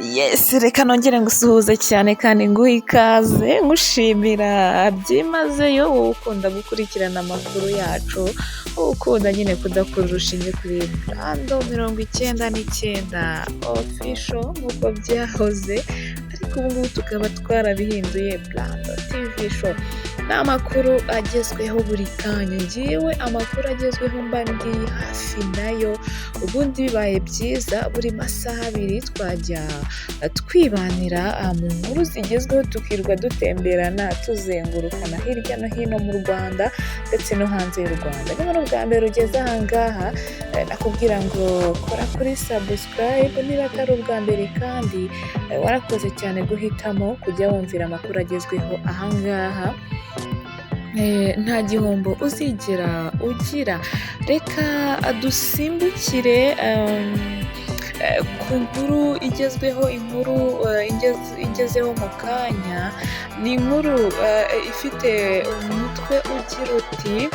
Yes, reka nongere ngusuhuze cyane kandi nguhe ikaze ngushimira byimazeyo wowe ukunda gukurikirana amakuru yacu, wowe ukunda nyine kudakura urushinge kuri Brando 99 official nk'uko byahoze, ariko ubu ngubu tukaba twarabihinduye Brando TV show. Ni amakuru agezweho buri kanya, ngewe amakuru agezweho mba ndi hafi nayo, ubundi bibaye byiza buri masaha abiri twajya twibanira mu nkuru zigezweho, tukirwa dutemberana tuzengurukana hirya no hino mu Rwanda ndetse no hanze y'u Rwanda. Niba ubwa mbere ugeze aha ngaha nakubwira ngo kora kuri subscribe niba atari ubwa mbere, kandi warakoze cyane guhitamo kujya wumvira amakuru agezweho aha ngaha. Nta gihombo uzigera ugira. Reka dusimbukire ku nkuru igezweho, inkuru ingezeho mu kanya. Ni inkuru ifite umutwe ugira uti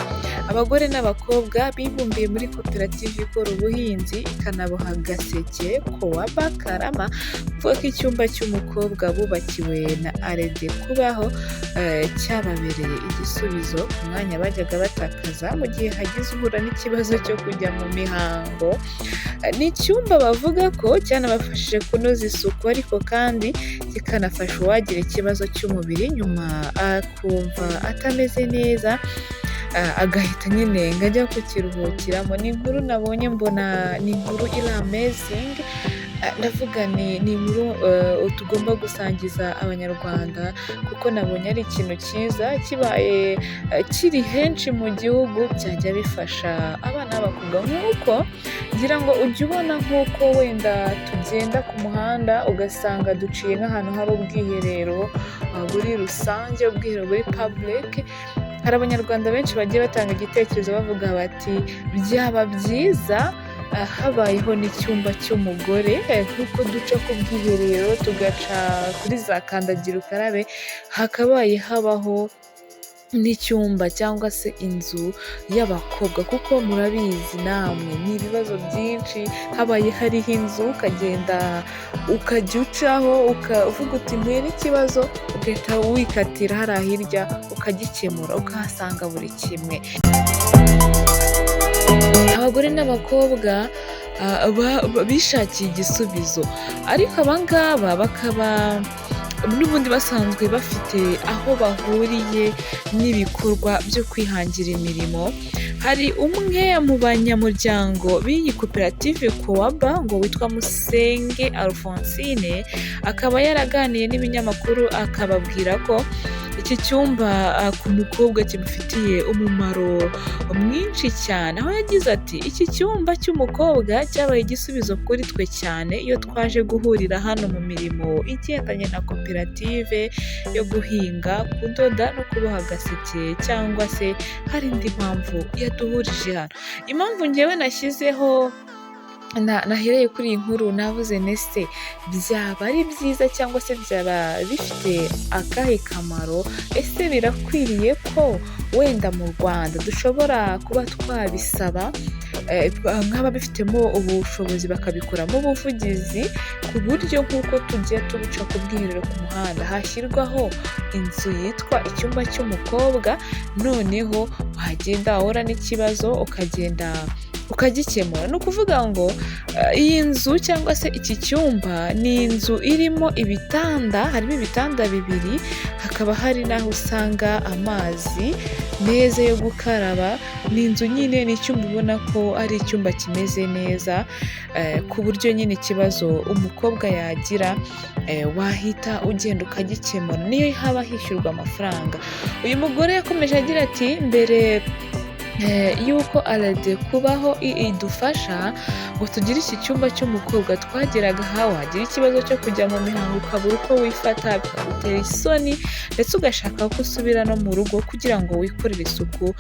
abagore n'abakobwa bibumbiye muri koperative ikora ubuhinzi ikanaboha agaseke Kowaba Karama, kuvuga ko icyumba cy'umukobwa bubakiwe na Arede Kubaho cyababereye igisubizo ku mwanya bajyaga batakaza mu gihe hagize uhura n'ikibazo cyo kujya mu mihango. Ni icyumba bavuga ko cyanabafashije kunoza isuku, ariko kandi kikanafasha uwagira ikibazo cy'umubiri nyuma akumva atameze neza, agahita nyine ngo ajya kukiruhukiramo. Ni inkuru nabonye mbona ni inkuru iri amazing, ndavuga ni inkuru tugomba gusangiza abanyarwanda, kuko nabonye ari ikintu cyiza kibaye kiri henshi mu gihugu, byajya bifasha abana b'abakobwa. Nk'uko ngira ngo ujye ubona nk'uko wenda tugenda ku muhanda ugasanga duciye nk'ahantu hari ubwiherero buri rusange, ubwiherero buri public. Hari abanyarwanda benshi bagiye batanga igitekerezo bavuga bati byaba byiza habayeho n'icyumba cy'umugore, nk'uko duca ku bwiherero tugaca kuri za kandagira ukarabe, hakabaye habaho n'icyumba cyangwa se inzu y'abakobwa, kuko murabizi namwe ni ibibazo byinshi. Habaye hariho inzu ukagenda ukajya ucaho ukavuga uti mpuye n'ikibazo, ugahita wikatira hariya hirya ukagikemura, ukahasanga buri kimwe. Abagore n'abakobwa bishakiye igisubizo, ariko abangaba bakaba n'ubundi basanzwe bafite aho bahuriye n'ibikorwa byo kwihangira imirimo. Hari umwe mu banyamuryango b'iyi koperative Kowaba ngo witwa Musenge Alphonsine, akaba yaraganiye n'ibinyamakuru akababwira ko iki cyumba ku mukobwa kimufitiye umumaro mwinshi cyane, aho yagize ati iki cyumba cy'umukobwa cyabaye igisubizo kuri twe cyane iyo twaje guhurira hano mu mirimo igendanye na koperative yo guhinga, kudoda no kuboha agaseke, cyangwa se hari indi mpamvu yaduhurije hano. Impamvu ngewe nashyizeho nahereye kuri iyi nkuru, navuze nese byaba ari byiza cyangwa se byaba bifite akahe kamaro? Ese birakwiriye ko wenda mu Rwanda dushobora kuba twabisaba nk'ababifitemo ubushobozi bakabikoramo ubuvugizi, ku buryo nk'uko tujya tubica ku bwiherero ku muhanda hashyirwaho inzu yitwa icyumba cy'umukobwa, noneho wagenda wahura n'ikibazo ukagenda ukagikemura. Ni ukuvuga ngo iyi nzu cyangwa se iki cyumba ni inzu irimo ibitanda, harimo ibitanda bibiri, hakaba hari n'aho usanga amazi meza yo gukaraba. Ni inzu nyine, ni icyumba ubona ko ari icyumba kimeze neza, ku buryo nyine ikibazo umukobwa yagira wahita ugenda ukagikemura, niyo haba hishyurwa amafaranga. Uyu mugore yakomeje agira ati mbere yuko Arede Kubaho idufasha ngo tugire iki cyumba cy'umukobwa, twageraga aha wagira ikibazo cyo kujya mu mihango ukabura uko wifata, bikagutera isoni ndetse ugashaka ko usubira no mu rugo kugira ngo wikorere isuku,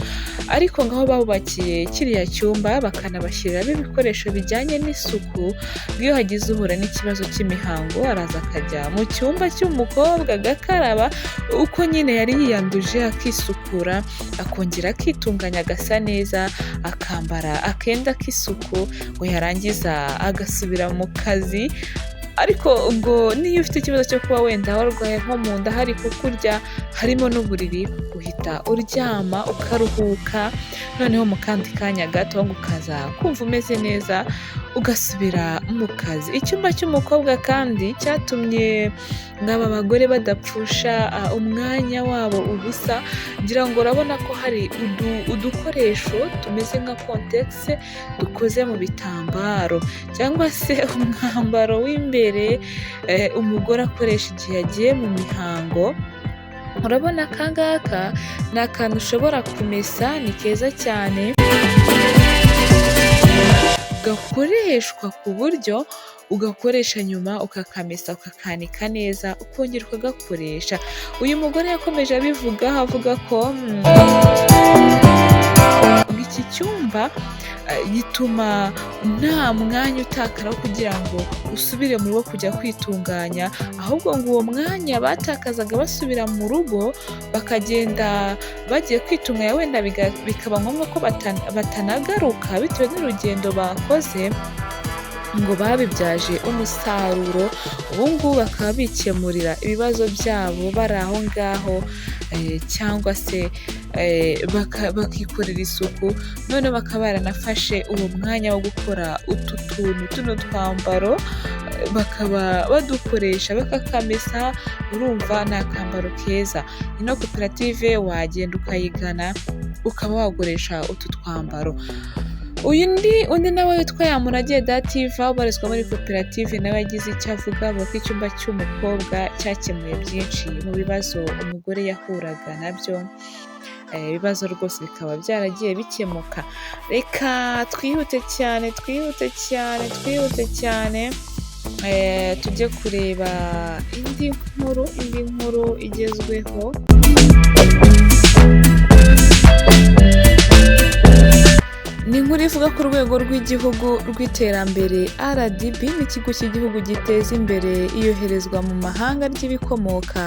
ariko ngaho babubakiye kiriya cyumba bakanabashyiriramo ibikoresho bijyanye n'isuku. Iyo hagize uhura n'ikibazo cy'imihango araza akajya mu cyumba cy'umukobwa agakaraba uko nyine yari yiyanduje, akisukura, akongera akitunganya, agasa neza, akambara akenda k'isuku, ngo yarangiza agasubira mu kazi ariko ubwo niyo ufite ikibazo cyo kuba wenda warwaye nko mu nda hari kukurya harimo n'uburiri, uhita uryama ukaruhuka, noneho mu kandi kanya gato ukaza kumva umeze neza ugasubira mu kazi. Icyumba cy'umukobwa kandi cyatumye aba bagore badapfusha umwanya wabo ubusa, ngira ngo urabona ko hari udukoresho tumeze nka kontegisi dukoze mu bitambaro cyangwa se umwambaro w'imbere umugore akoresha igihe yagiye mu mihango. Urabona aka ngaka ni akantu ushobora kumesa, ni keza cyane, gakoreshwa ku buryo ugakoresha nyuma ukakamesa ukakanika neza ukongera ukagakoresha. Uyu mugore yakomeje abivuga avuga ko iki cyumba gituma nta mwanya utakara kugira ngo usubire mu rugo kujya kwitunganya, ahubwo ngo uwo mwanya batakazaga basubira mu rugo bakagenda bagiye kwitunganya, wenda bikaba ngombwa ko batanagaruka bitewe n'urugendo bakoze, ngo babibyaje umusaruro. Ubu ngubu bakaba bikemurira ibibazo byabo bari aho ngaho, cyangwa se bakikorera isuku, none bakaba baranafashe uwo mwanya wo gukora tuno twambaro, bakaba badukoresha bakakamesa. Urumva ni akambaro keza. Ino koperative wagenda ukayigana ukaba wagurisha utu twambaro. Undi nawe witwa Yamurage Dativa ubarizwa muri koperative nawe yagize icyo avuga, avuga ko icyumba cy'umukobwa cyakemuye byinshi mu bibazo umugore yahuraga nabyo, ibibazo rwose bikaba byaragiye bikemuka. Reka twihute cyane tujye kureba indi nkuru igezweho. Ni inkuru ivuga ku rwego rw'igihugu rw'iterambere RDB n'ikigo cy'igihugu giteza imbere iyoherezwa mu mahanga ry'ibikomoka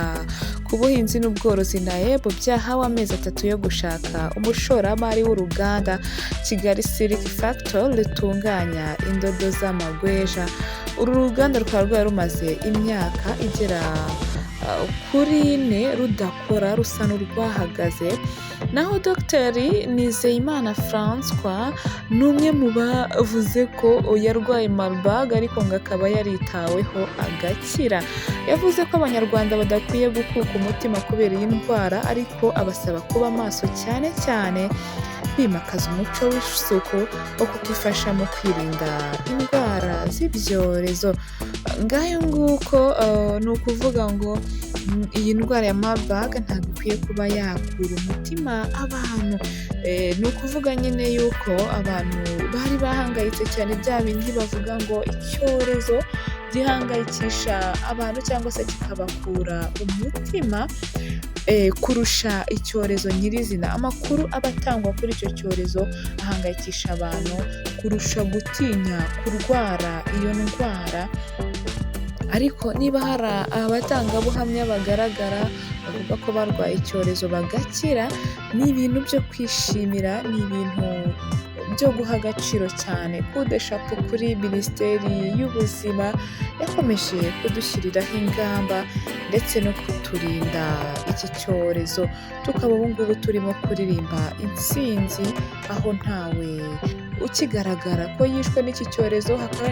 ku buhinzi n'ubworozi NAEB byahawe amezi 3 yo gushaka umushoramari w'uruganda Kigali Silk Factory rutunganya indodo z'amagweja. Uru ruganda rukaba rwari rumaze imyaka igera kuri 4 rudakora, rusa n'urwahagaze. Naho Dr Nizeyimana François ni umwe mu bavuze ko yarwaye Marburg ariko ngo akaba yaritaweho agakira. Yavuze ko abanyarwanda badakwiye gukuka umutima kubera iyi ndwara, ariko abasaba kuba maso cyane bimakaza umuco w'isuku wo kukifasha mu kwirinda indwara z'ibyorezo. Ngayo nguko ni ukuvuga ngo iyi ndwara ya Marburg ntabwo ikwiye kuba yakura umutima abantu. Ni ukuvuga nyine yuko abantu bari bahangayitse cyane, bya bindi bavuga ngo icyorezo gihangayikisha abantu cyangwa se kikabakura umutima kurusha icyorezo nyirizina. Amakuru aba atangwa kuri icyo cyorezo ahangayikisha abantu kurusha gutinya kurwara iyo ndwara. Ariko niba hari abatangabuhamya bagaragara bavuga ko barwaye icyorezo bagakira, ni ibintu byo kwishimira, ni ibintu byo guha agaciro cyane. Kude shapo kuri Minisiteri y'Ubuzima yakomeje kudushyiriraho ingamba ndetse no kuturinda iki cyorezo, tukaba ubu ngubu turimo kuririmba intsinzi, aho ntawe ukigaragara ko yishwe n'iki cyorezo, hakaba